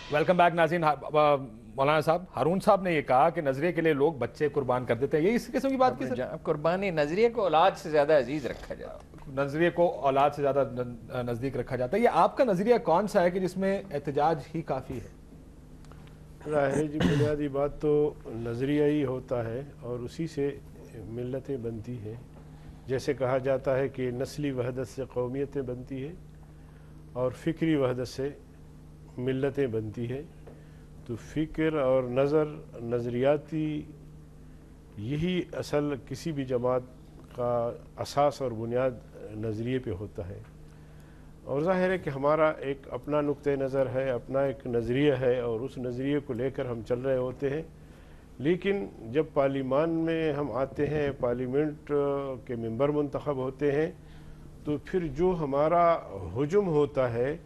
Welcome back नाज़रीन। मौलाना साहब, हारून साहब ने ये कहा कि नजरिए के लिए लोग बच्चे कुर्बान कर देते हैं। ये इस किस्म की बात की सर? कुर्बानी नजरिए को औलाद से ज्यादा अजीज रखा जाता है, नजरिए को औलाद से ज्यादा नजदीक रखा जाता है। ये आपका नजरिया कौन सा है कि जिसमें एहतजाज ही काफी है? ज़ाहिर है जी, बुनियादी बात तो नज़रिया ही होता है और उसी से मिल्लतें बनती हैं। जैसे कहा जाता है कि नस्ली वहदत से कौमियतें बनती हैं और फ़िक्री वहदत से मिल्लतें बनती हैं। तो फ़िक्र और नज़रियाती यही असल किसी भी जमात का असास और बुनियाद नज़रिए पे होता है। और ज़ाहिर है कि हमारा एक अपना नुक्ते नज़र है, अपना एक नज़रिया है और उस नज़रिए को लेकर हम चल रहे होते हैं। लेकिन जब पार्लिमान में हम आते हैं, पार्लियामेंट के मेंबर मुंतखब होते हैं, तो फिर जो हमारा हुजूम होता है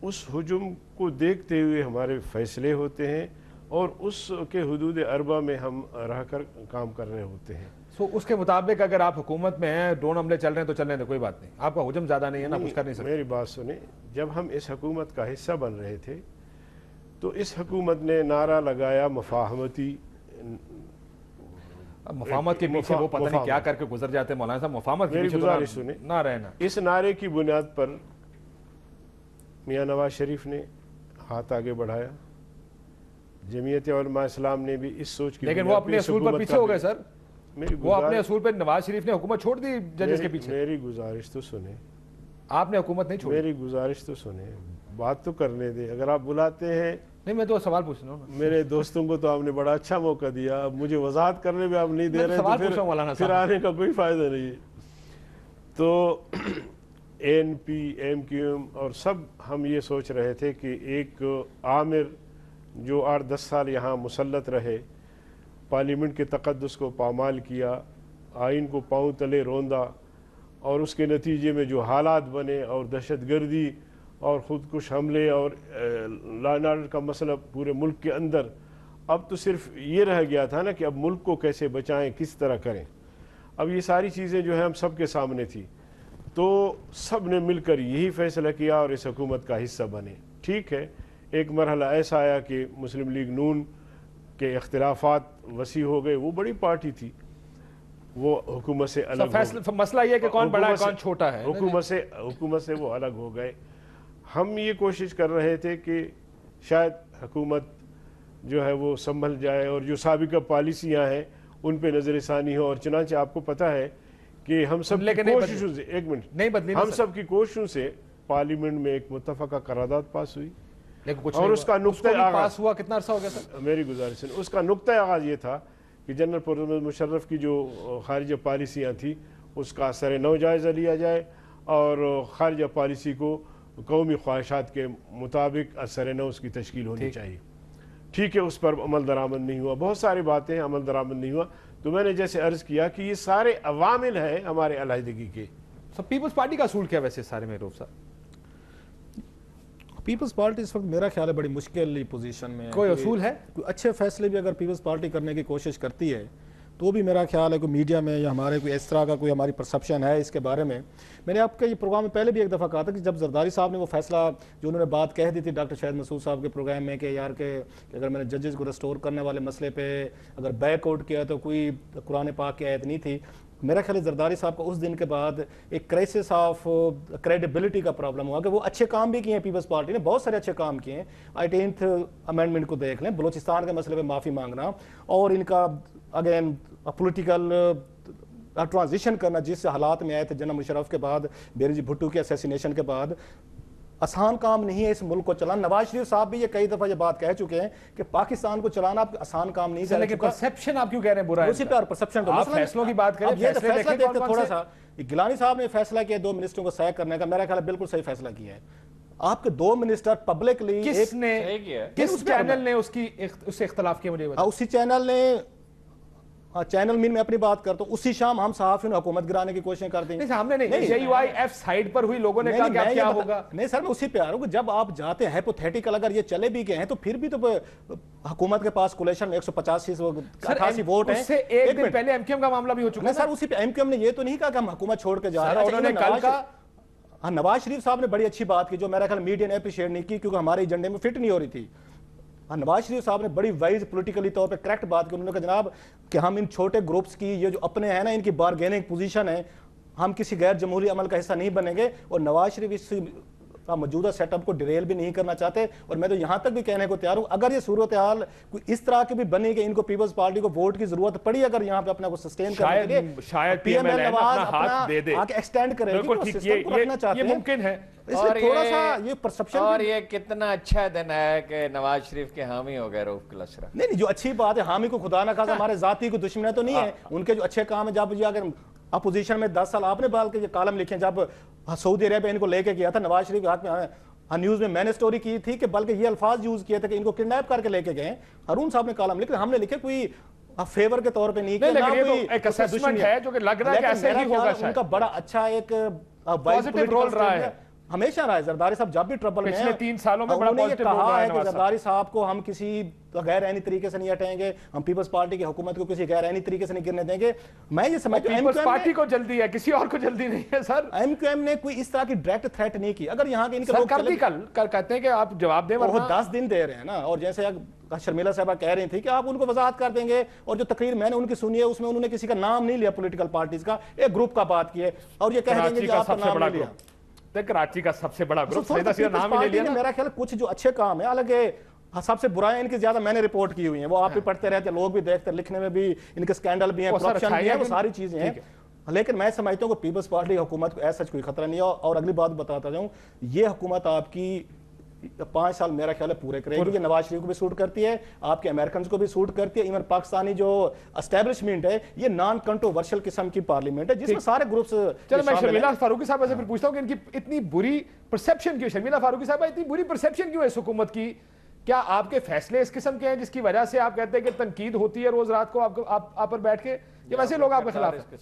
उस हुजूम को देखते हुए हमारे फ़ैसले होते हैं और उसके हुदूद अरबा में हम रहकर काम कर रहे होते हैं। सो उसके मुताबिक अगर आप हुकूमत में हैं, ड्रोन हमले चल रहे हैं तो चलने दो, कोई बात नहीं, आपका हुजूम ज़्यादा नहीं है ना, कुछ कर नहीं सकते। मेरी बात सुने, जब हम इस हुकूमत का हिस्सा बन रहे थे तो इस हुकूमत ने नारा लगाया मफाहमती। मुफाहमत के पीछे वो पता नहीं क्या करके गुजर जाते हैं मौलाना साहब। मुफाहमत के पीछे गुजारिश सुने ना रहना। इस नारे की बुनियाद पर मियाँ नवाज शरीफ ने हाथ आगे बढ़ाया, जमीयत उलमा इस्लाम ने भी इस सोच की, लेकिन वो अपने असूल पर पीछे हो गए सर। वो अपने असूल पर नवाज शरीफ ने हुकूमत छोड़ दी जजेस के पीछे। मेरी गुजारिश तो सुने, आपने हुकूमत नहीं छोड़ी। मेरी गुजारिश तो सुने, बात तो करने दे। अगर आप बुलाते हैं, नहीं मैं तो सवाल पूछ रहा हूँ। मेरे दोस्तों को तो आपने बड़ा अच्छा मौका दिया, अब मुझे वजाहत करने में आप नहीं दे रहे, तो फिर आने का कोई फायदा नहीं है। तो ANP, MQM और सब हम ये सोच रहे थे कि एक आमिर जो 8-10 साल यहाँ मुसल्लत रहे, पार्लियामेंट के तक़द्दुस को पामाल किया, आइन को पाँव तले रोंदा और उसके नतीजे में जो हालात बने और दहशतगर्दी और ख़ुदकुश हमले और लॉ एंड ऑर्डर का मसला पूरे मुल्क के अंदर, अब तो सिर्फ ये रह गया था ना कि अब मुल्क को कैसे बचाएं, किस तरह करें। अब ये सारी चीज़ें जो है हम सब के सामने थी, तो सब ने मिलकर यही फ़ैसला किया और इस हुकूमत का हिस्सा बने। ठीक है, एक मरहला ऐसा आया कि मुस्लिम लीग नून के इख्तिलाफात वसी हो गए, वो बड़ी पार्टी थी, वो हुकूमत से अलग मसला ये कि कौन बड़ा है कौन छोटा है, हुकूमत से वो अलग हो गए। हम ये कोशिश कर रहे थे कि शायद हुकूमत जो है वो संभल जाए और जो साबिका पॉलिसियाँ हैं उन पे नज़रसानी हो। और चुनांचे आपको पता है कि हम सब कोशिशों से, एक मिनट नहीं बदली, हम सब की कोशिशों से पार्लियामेंट में एक मुत्तफ़क़ा करारदात पास हुई, और उसका नुक्ता पास हुआ कितना अरसा हो गया सर? मेरी गुजारिश है, उसका नुक्ता आगाज़ ये था कि जनरल परवेज़ मुशर्रफ की जो खारिजा पॉलिसियाँ थी उसका असर नौ जायज़ा लिया जाए और खारिजा पॉलिसी को कौमी ख्वाहिशात के मुताबिक असर नौ उसकी तश्कील होनी चाहिए। ठीक है, उस पर अमल दरामद नहीं हुआ, बहुत सारी बातें अमल दरामद नहीं हुआ। तो मैंने जैसे अर्ज़ किया कि ये सारे अवामिल हैं हमारे अलहदगी के। सब पीपल्स पार्टी का असूल क्या वैसे सारे में? रूफ साहब, पीपल्स पार्टी इस वक्त मेरा ख्याल है बड़ी मुश्किल पोजीशन में है। कोई असूल है? कोई अच्छे फैसले भी अगर पीपल्स पार्टी करने की कोशिश करती है तो भी मेरा ख्याल है कि मीडिया में या हमारे कोई इस तरह का कोई हमारी परसेप्शन है इसके बारे में। मैंने आपके ये प्रोग्राम में पहले भी एक दफ़ा कहा था कि जब जरदारी साहब ने वो फैसला जो उन्होंने बात कह दी थी डॉक्टर शाहिद मसूद साहब के प्रोग्राम में कि यार के अगर मैंने जजेस को रेस्टोर करने वाले मसले पे अगर बैकआउट किया तो कोई कुरान पाक की आयत नहीं थी। मेरा ख्याल है जरदारी साहब का उस दिन के बाद एक क्राइसिस ऑफ क्रेडिबिलिटी का प्रॉब्लम हुआ कि वो अच्छे काम भी किए हैं, पीपल्स पार्टी ने बहुत सारे अच्छे काम किए हैं। 18th अमेंडमेंट को देख लें, बलूचिस्तान के मसले पे माफ़ी मांगना और इनका अगेन पॉलिटिकल ट्रांजिशन करना जिस हालात में आए थे जनरल मुशर्रफ के बाद, बेनज़ीर भुट्टो के असैसिनेशन के बाद, आसान काम नहीं है इस मुल्क को चलाना। नवाज शरीफ साहब भी ये कई दफ़ा ये बात कह चुके हैं कि पाकिस्तान को चलाना आसान काम नहीं है। लेकिन परसेप्शन आप क्यों कह रहे हैं बुरा है? उसी पर परसेप्शन आप फैसलों की बात करें, फैसला देखते थोड़ा सा। गिलानी साहब ने फैसला किया 2 मिनिस्टरों को सैक करने का, मेरा ख्याल है बिल्कुल सही फैसला किया है। आपके 2 मिनिस्टर पब्लिकली किस चैनल ने उससे इख्तलाफ किया मुझे बताओ? उसी चैनल ने चैनल मीन में अपनी बात करता हूँ, उसी शाम हम सहाफियों ने हुकूमत गिराने की कोशिश करते हैं। सामने नहीं, JYF साइड पर हुई, लोगों ने कहा कि क्या होगा। नहीं सर, मैं उसी पे आ रहा हूँ कि जब आप जाते हैं हाइपोथेटिकल अगर ये चले भी गए हैं तो फिर भी तो हुकूमत के पास कोलेशन 185 वोट है। उससे एक दिन पहले MQM का मामला भी हो चुका है सर। उसी पे MQM ने ये तो नहीं कहा कि हम हुकूमत छोड़ के जा रहे हैं। उन्होंने कल का ہاں نواز شریف صاحب نے بڑی اچھی بات کی جو میرا خیال میڈیا نے اپریشیٹ نہیں کی کیونکہ ہمارے ایجنڈے میں فٹ نہیں ہو رہی تھی. نواز شریف صاحب نے بڑی وائز پولیٹیکلی طور پہ کریکٹ بات کی. انہوں نے کہا جناب کہ ہم ان چھوٹے گروپس کی یہ جو اپنے ہیں نا ان کی بارگیننگ پوزیشن ہے, ہم کسی غیر جمہوری عمل کا حصہ نہیں بنیں گے, اور نواز شریف اس موجودہ سیٹ اپ کو ڈیریل بھی نہیں کرنا چاہتے. اور میں تو یہاں تک بھی کہنے کو تیار ہوں اگر یہ صورتحال کوئی اس طرح کی بھی بنے کہ ان کو پیپلز پارٹی کو ووٹ کی ضرورت پڑی اگر یہاں پہ اپنا کو سسٹین کرنے کے لیے شاید پی ایم ایل نواز اپنا آ کے ایکسٹینڈ کرے گی وہ سسٹم کو رکھنا چاہتے ہیں. یہ ممکن ہے. تھوڑا سا یہ پرسپشن اور یہ کتنا اچھا دن ہے کہ نواز شریف کے حامی ہو گئے رؤف الاشرف. نہیں جو اچھی بات ہے, حامی کو خدا نہ خاصا ہمارے ذاتی کو دشمن تو نہیں ہے, ان کے جو اچھے کام ہیں. جب یہ اگر اپوزیشن میں 10 سال آپ نے بال کے یہ کالم لکھے جب سعودی عرب ان کو لے کے گیا تھا نواز شریف کے ہاتھ میں نیوز میں نے سٹوری کی تھی کہ بلکہ یہ الفاظ یوز کیے تھے کہ ان کو کڈنیپ کر کے لے کے گئے. ہارون صاحب نے کالم لکھے, ہم نے لکھے کوئی فیور کے طور پہ نہیں کیا, لیکن یہ تو ایک اسسمنٹ ہے جو کہ لگ رہا ہے کہ ایسے ہی ہوگا. ان کا بڑا اچھا ایک پازیٹیو رول رہا ہے, ہمیشہ رہا ہے. زرداری صاحب جب بھی ٹربل میں پچھلے 3 سالوں میں بڑا پازیٹیو رول رہا ہے. کہ زرداری صاحب کو ہم کسی غیر عینی طریقے سے نہیں ہٹائیں گے, ہم پیپلز پارٹی کی حکومت کو کسی غیر عینی طریقے سے نہیں گرنے دیں گے. میں یہ سمجھتا ہوں پیپلز پارٹی کو جلدی ہے, کسی اور کو جلدی نہیں ہے سر. ایم کیو ایم نے کوئی اس طرح کی ڈائریکٹ تھریٹ نہیں کی. اگر یہاں کے ان کے لوگ کل کہتے ہیں کہ آپ جواب دیں, وہ 10 دن دے رہے ہیں نا. اور جیسے شرمیلا صاحبہ کہہ رہی تھی کہ آپ ان کو وضاحت کر دیں گے, اور جو تقریر میں نے ان کی سنی ہے اس میں انہوں نے کسی کا نام نہیں لیا پولیٹیکل پارٹیز کا, ایک گروپ کا بات کی ہے اور یہ کہہ دیں گے کہ آپ کا نام نہیں لیا. کراچی کا سب سے بڑا گروپ نام ہی لے لیا. میرا خیال کچھ جو اچھے کام ہے, حالانکہ سب سے برائیں ان کی زیادہ میں نے رپورٹ کی ہوئی ہیں, وہ آپ بھی پڑھتے رہتے ہیں, لوگ بھی دیکھتے ہیں, لکھنے میں بھی ان کے سکینڈل بھی ہیں, کرپشن بھی ہے, وہ ساری چیزیں ہیں. لیکن میں سمجھتا ہوں کہ پیپلز پارٹی حکومت کو ایسا کوئی خطرہ نہیں ہے. اور اگلی بات بتاتا جاؤں, یہ حکومت آپ کی 5 سال میرا خیال ہے پورے کرے گی. یہ نواز شریف کو بھی سوٹ کرتی ہے, آپ کے امریکنز کو بھی سوٹ کرتی ہے. ایون پاکستانی جو اسٹیبلشمنٹ ہے یہ نان کنٹروورشل قسم کی پارلیمنٹ ہے جس میں سارے گروپس. چلو میں شرمیلا فاروقی صاحب سے پھر پوچھتا ہوں کہ ان کی اتنی بری پرسیپشن کیوں, شرمیلا فاروقی صاحب اتنی بری پرسیپشن کیوں ہے اس حکومت کی؟ کیا آپ کے فیصلے اس قسم کے ہیں جس کی وجہ سے آپ کہتے ہیں کہ تنقید ہوتی ہے روز رات کو آپ پر بیٹھ کے, یا ویسے لوگ آپ کے خلاف ہیں؟